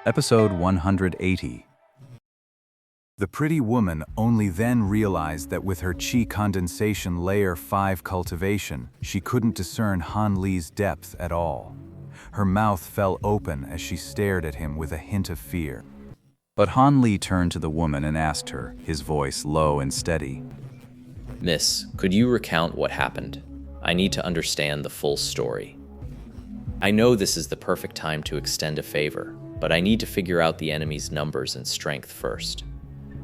Episode 180. The pretty woman only then realized that with her chi condensation layer 5 cultivation, she couldn't discern Han Li's depth at all. Her mouth fell open as she stared at him with a hint of fear. But Han Li turned to the woman and asked her, his voice low and steady. Miss, could you recount what happened? I need to understand the full story. I know this is the perfect time to extend a favor, but I need to figure out the enemy's numbers and strength first.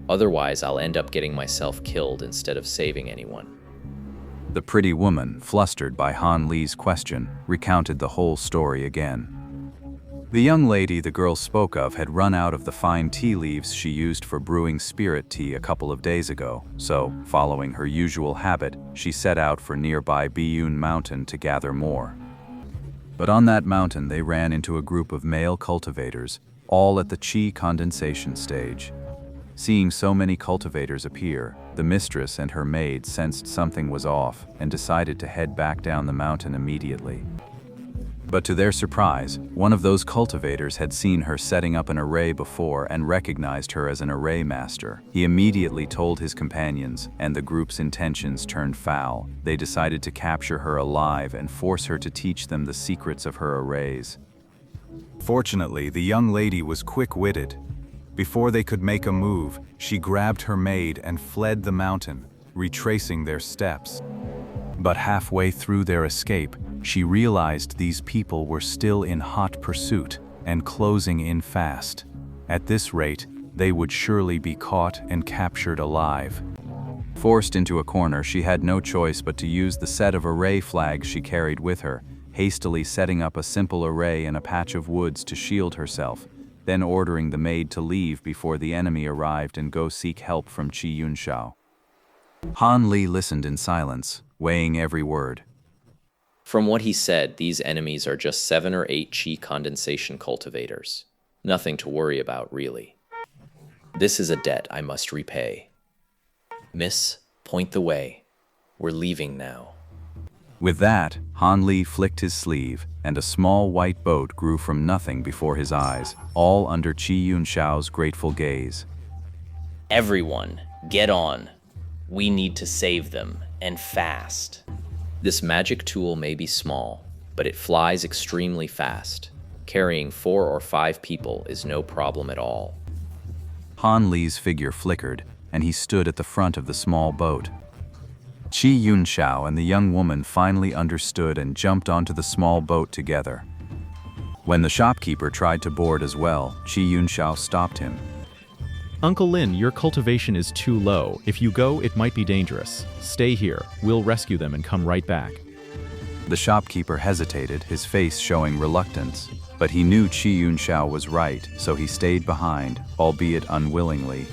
Otherwise, I'll end up getting myself killed instead of saving anyone. The pretty woman, flustered by Han Li's question, recounted the whole story again. The young lady the girl spoke of had run out of the fine tea leaves she used for brewing spirit tea a couple of days ago, so, following her usual habit, she set out for nearby Biyun Mountain to gather more. But on that mountain they ran into a group of male cultivators, all at the chi condensation stage. Seeing so many cultivators appear, the mistress and her maid sensed something was off and decided to head back down the mountain immediately. But to their surprise, one of those cultivators had seen her setting up an array before and recognized her as an array master. He immediately told his companions, and the group's intentions turned foul. They decided to capture her alive and force her to teach them the secrets of her arrays. Fortunately, the young lady was quick-witted. Before they could make a move, she grabbed her maid and fled the mountain, retracing their steps. But halfway through their escape, she realized these people were still in hot pursuit and closing in fast. At this rate, they would surely be caught and captured alive. Forced into a corner, she had no choice but to use the set of array flags she carried with her, hastily setting up a simple array in a patch of woods to shield herself, then ordering the maid to leave before the enemy arrived and go seek help from Qi Yunxiao. Han Li listened in silence, weighing every word. From what he said, these enemies are just 7 or 8 chi condensation cultivators. Nothing to worry about, really. This is a debt I must repay. Miss, point the way. We're leaving now. With that, Han Li flicked his sleeve, and a small white boat grew from nothing before his eyes, all under Qi Yunxiao's grateful gaze. Everyone, get on. We need to save them, and fast. This magic tool may be small, but it flies extremely fast. Carrying 4 or 5 people is no problem at all. Han Li's figure flickered, and he stood at the front of the small boat. Qi Yunxiao and the young woman finally understood and jumped onto the small boat together. When the shopkeeper tried to board as well, Qi Yunxiao stopped him. Uncle Lin, your cultivation is too low. If you go, it might be dangerous. Stay here. We'll rescue them and come right back. The shopkeeper hesitated, his face showing reluctance, but he knew Qi Yunxiao was right, so he stayed behind, albeit unwillingly.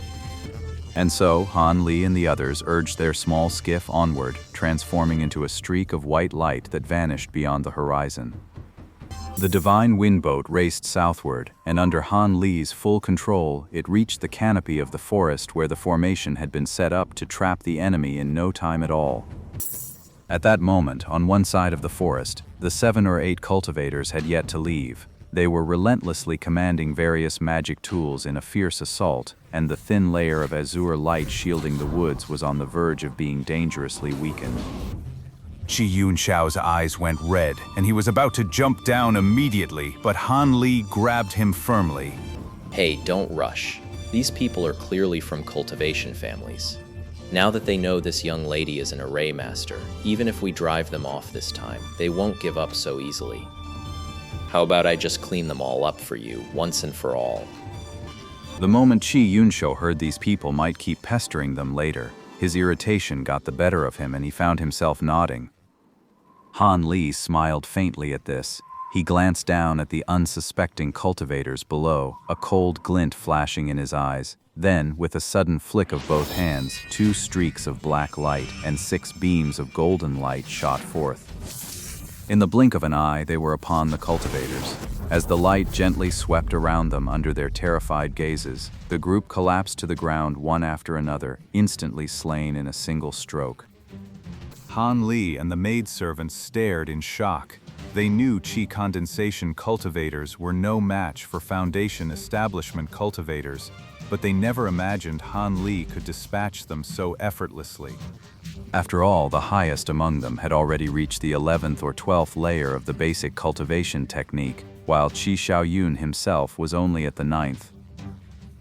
And so, Han Li and the others urged their small skiff onward, transforming into a streak of white light that vanished beyond the horizon. The divine wind boat raced southward, and under Han Li's full control, it reached the canopy of the forest where the formation had been set up to trap the enemy in no time at all. At that moment, on one side of the forest, the 7 or 8 cultivators had yet to leave. They were relentlessly commanding various magic tools in a fierce assault, and the thin layer of azure light shielding the woods was on the verge of being dangerously weakened. Qi Yunxiao's eyes went red, and he was about to jump down immediately, but Han Li grabbed him firmly. Hey, don't rush. These people are clearly from cultivation families. Now that they know this young lady is an array master, even if we drive them off this time, they won't give up so easily. How about I just clean them all up for you, once and for all? The moment Qi Yunxiao heard these people might keep pestering them later, his irritation got the better of him and he found himself nodding. Han Li smiled faintly at this. He glanced down at the unsuspecting cultivators below, a cold glint flashing in his eyes. Then, with a sudden flick of both hands, 2 streaks of black light and 6 beams of golden light shot forth. In the blink of an eye, they were upon the cultivators. As the light gently swept around them under their terrified gazes, the group collapsed to the ground one after another, instantly slain in a single stroke. Han Li and the maidservants stared in shock. They knew Qi condensation cultivators were no match for Foundation establishment cultivators, but they never imagined Han Li could dispatch them so effortlessly. After all, the highest among them had already reached the 11th or 12th layer of the basic cultivation technique, while Qi Xiaoyun himself was only at the 9th.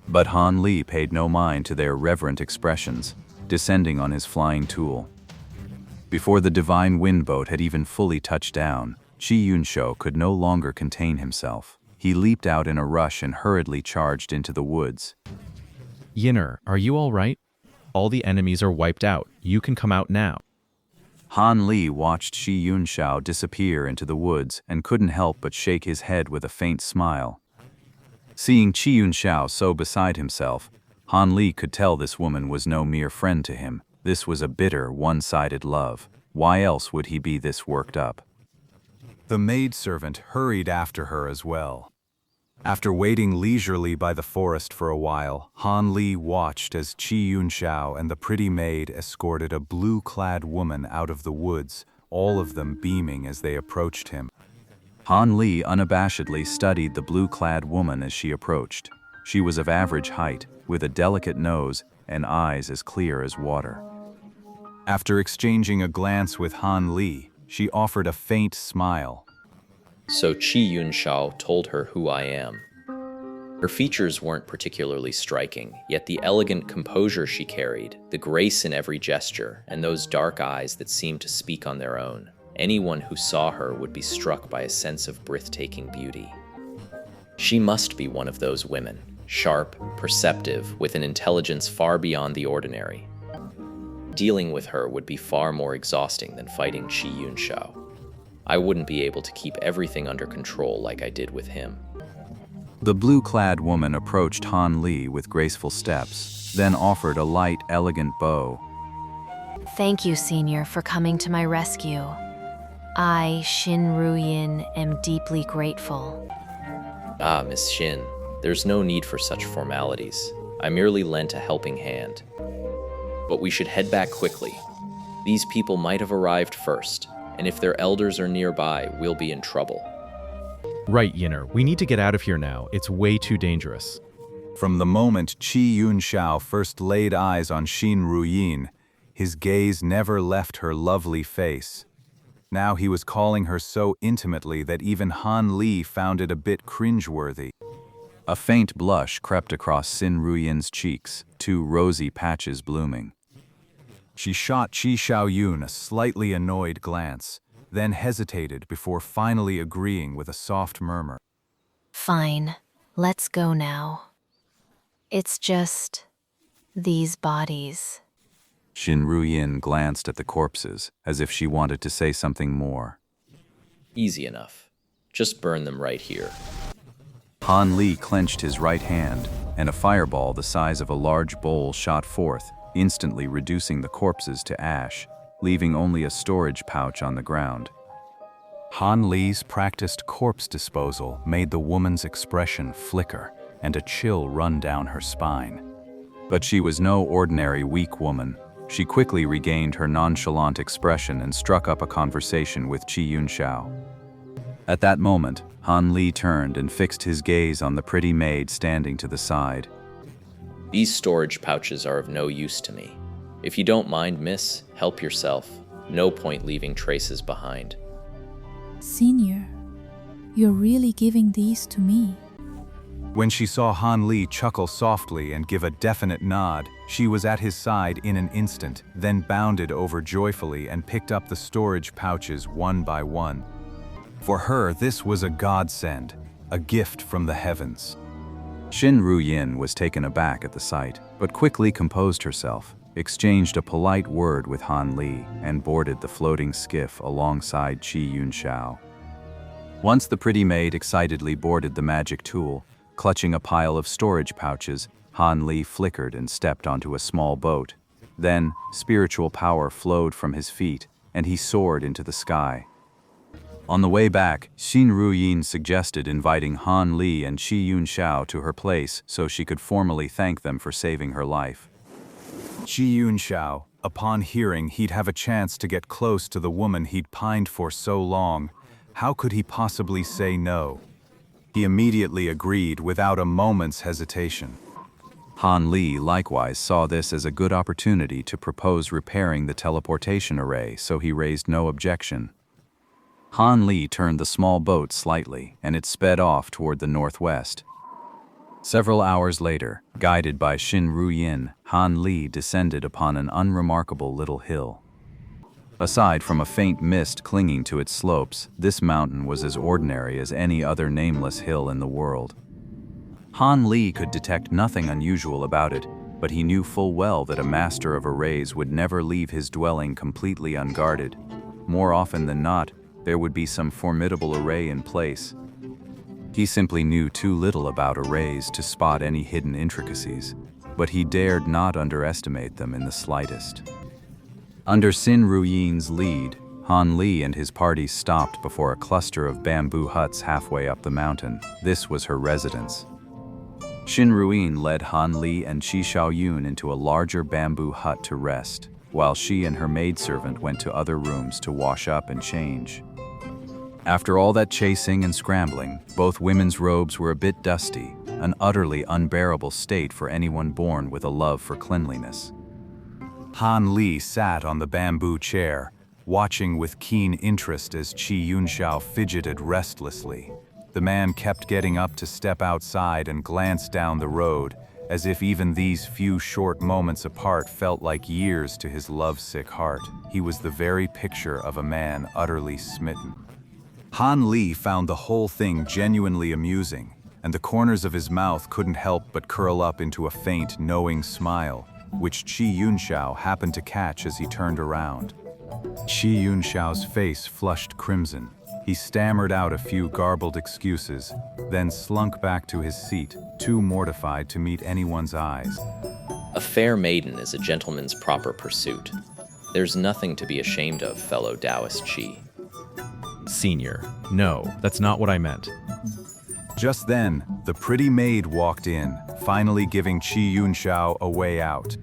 But Han Li paid no mind to their reverent expressions, descending on his flying tool. Before the divine wind boat had even fully touched down, Qi Yunshou could no longer contain himself. He leaped out in a rush and hurriedly charged into the woods. Yinner, are you all right? All the enemies are wiped out. You can come out now. Han Li watched Qi Yunshou disappear into the woods and couldn't help but shake his head with a faint smile. Seeing Qi Yunshou so beside himself, Han Li could tell this woman was no mere friend to him. This was a bitter, one-sided love. Why else would he be this worked up? The maidservant hurried after her as well. After waiting leisurely by the forest for a while, Han Li watched as Qi Yunshou and the pretty maid escorted a blue-clad woman out of the woods, all of them beaming as they approached him. Han Li unabashedly studied the blue-clad woman as she approached. She was of average height, with a delicate nose and eyes as clear as water. After exchanging a glance with Han Li, she offered a faint smile. So Qi Yunshao told her who I am. Her features weren't particularly striking, yet the elegant composure she carried, the grace in every gesture, and those dark eyes that seemed to speak on their own. Anyone who saw her would be struck by a sense of breathtaking beauty. She must be one of those women, sharp, perceptive, with an intelligence far beyond the ordinary. Dealing with her would be far more exhausting than fighting Qi Yunshao. I wouldn't be able to keep everything under control like I did with him. The blue-clad woman approached Han Li with graceful steps, then offered a light, elegant bow. Thank you, Senior, for coming to my rescue. I, Xin Ruyin, am deeply grateful. Ah, Miss Xin, there's no need for such formalities. I merely lent a helping hand. But we should head back quickly. These people might have arrived first, and if their elders are nearby, we'll be in trouble. Right, Yinner, we need to get out of here now. It's way too dangerous. From the moment Qi Yunshao first laid eyes on Xin Ruyin, his gaze never left her lovely face. Now he was calling her so intimately that even Han Li found it a bit cringeworthy. A faint blush crept across Xin Ruyin's cheeks, two rosy patches blooming. She shot Qi Xiaoyun a slightly annoyed glance, then hesitated before finally agreeing with a soft murmur. Fine, let's go now. It's just these bodies. Xin Ruyin glanced at the corpses, as if she wanted to say something more. Easy enough. Just burn them right here. Han Li clenched his right hand, and a fireball the size of a large bowl shot forth, instantly reducing the corpses to ash, leaving only a storage pouch on the ground. Han Li's practiced corpse disposal made the woman's expression flicker and a chill run down her spine. But she was no ordinary weak woman. She quickly regained her nonchalant expression and struck up a conversation with Qi Yunshao. At that moment, Han Li turned and fixed his gaze on the pretty maid standing to the side. These storage pouches are of no use to me. If you don't mind, miss, help yourself. No point leaving traces behind. Senior, you're really giving these to me? When she saw Han Li chuckle softly and give a definite nod, she was at his side in an instant, then bounded over joyfully and picked up the storage pouches one by one. For her, this was a godsend, a gift from the heavens. Xin Ruyin was taken aback at the sight, but quickly composed herself, exchanged a polite word with Han Li, and boarded the floating skiff alongside Qi Yunshao. Once the pretty maid excitedly boarded the magic tool, clutching a pile of storage pouches, Han Li flickered and stepped onto a small boat. Then, spiritual power flowed from his feet, and he soared into the sky. On the way back, Xin Ruyin suggested inviting Han Li and Qi Yunshao to her place so she could formally thank them for saving her life. Qi Yunshao, upon hearing he'd have a chance to get close to the woman he'd pined for so long, How could he possibly say no? He immediately agreed without a moment's hesitation. Han Li likewise saw this as a good opportunity to propose repairing the teleportation array, so he raised no objection. Han Li turned the small boat slightly, and it sped off toward the northwest. Several hours later, guided by Xin Ruyin, Han Li descended upon an unremarkable little hill. Aside from a faint mist clinging to its slopes, this mountain was as ordinary as any other nameless hill in the world. Han Li could detect nothing unusual about it, but he knew full well that a master of arrays would never leave his dwelling completely unguarded. More often than not, there would be some formidable array in place. He simply knew too little about arrays to spot any hidden intricacies, but he dared not underestimate them in the slightest. Under Xin Ruyin's lead, Han Li and his party stopped before a cluster of bamboo huts halfway up the mountain. This was her residence. Xin Ruyin led Han Li and Qi Xiaoyun into a larger bamboo hut to rest, while she and her maidservant went to other rooms to wash up and change. After all that chasing and scrambling, both women's robes were a bit dusty, an utterly unbearable state for anyone born with a love for cleanliness. Han Li sat on the bamboo chair, watching with keen interest as Qi Yunxiao fidgeted restlessly. The man kept getting up to step outside and glance down the road, as if even these few short moments apart felt like years to his lovesick heart. He was the very picture of a man utterly smitten. Han Li found the whole thing genuinely amusing, and the corners of his mouth couldn't help but curl up into a faint, knowing smile, which Qi Yunxiao happened to catch as he turned around. Qi Yunxiao's face flushed crimson. He stammered out a few garbled excuses, then slunk back to his seat, too mortified to meet anyone's eyes. A fair maiden is a gentleman's proper pursuit. There's nothing to be ashamed of, fellow Taoist Qi. Senior, no, that's not what I meant. Just then, the pretty maid walked in, finally giving Qi Yunxiao a way out.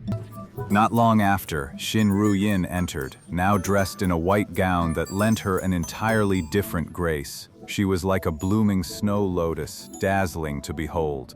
Not long after, Xin Ruyin entered, now dressed in a white gown that lent her an entirely different grace. She was like a blooming snow lotus, dazzling to behold.